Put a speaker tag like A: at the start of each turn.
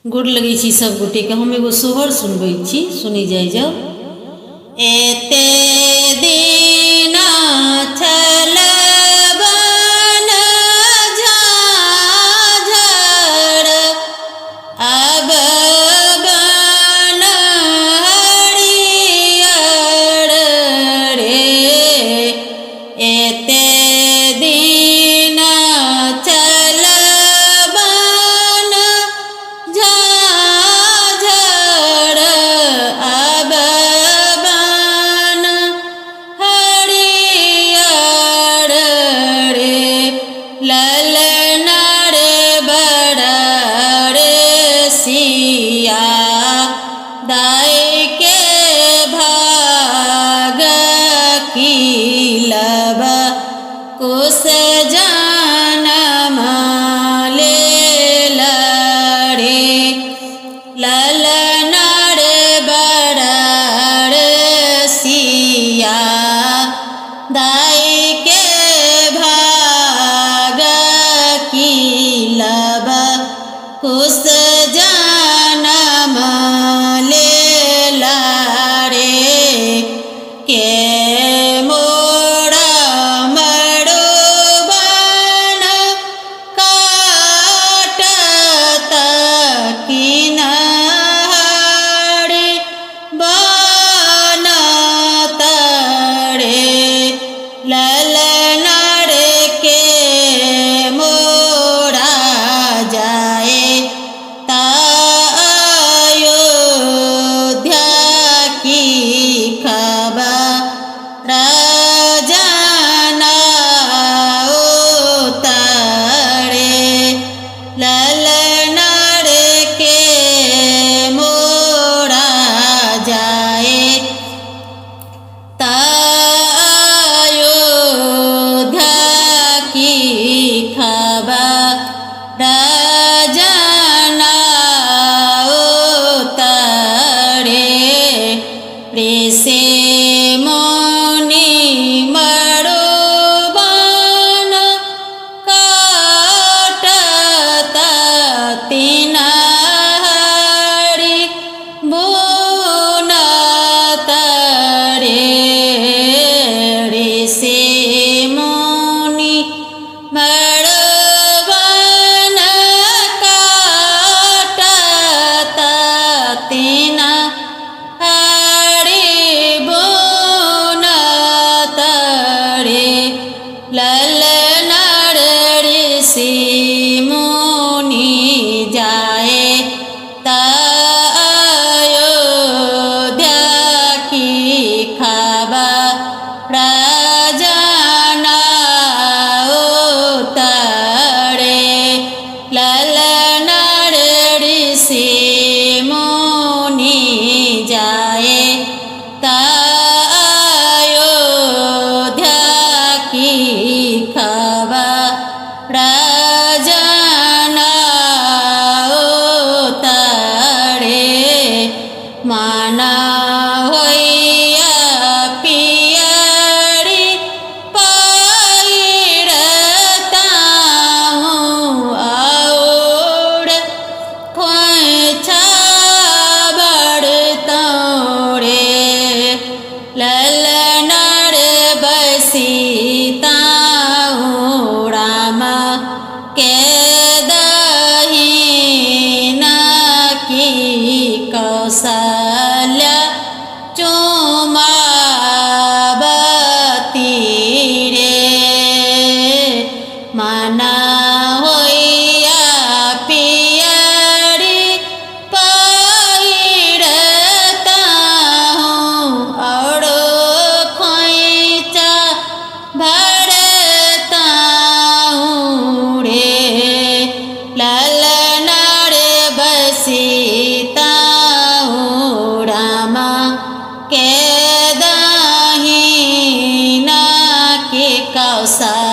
A: गोड़ लगे छी सब गोटे के। हम एगो सोहर सुनबै छी, सुनी जाय जाओ। एते दीना छल बन झाझड़, अब बन हरियर रे। एते दीना छल बन झाझड़, अब बन हरियर रे। ललन रे बड़ा रे सिया, दाई के भाग किलब कुश जनम लेल रे। ललन रे बड़ा रे सिया, दाई के भाग किलब कुश जनम लेल रे। के मोरा मरो बन काटत किनारे बनत रे। ललन रे के मोरा जाए अयोध्या की खबर जाना उतरे। ललन रे के मोरा जाए अयोध्या की खबर जाना उतरे। ऋषि मुनि मरो बन काटत तिनहरि बुनत रे। ऋषि मुनि मरो बन काटत तिनहरि बुनत रे। ललन रे ऋषि मुनि जाए अयोध्या की खबर जाना उतरे। ललन रे ऋषि मुनि जाए अयोध्या की खबर जाना उतरे। माना होइया पियरी पहिरताहूँ, और खोइछा बढताहूँ रे। ललन रे बसिताहूँ राम के दहिना की कौशल्या चुमावती रे। माना होइया पियरी पहिरताहूँ, और खोइछा भरताहूँ रे। ललन रे बसिताहूँ राम के दहिना के कौशल्या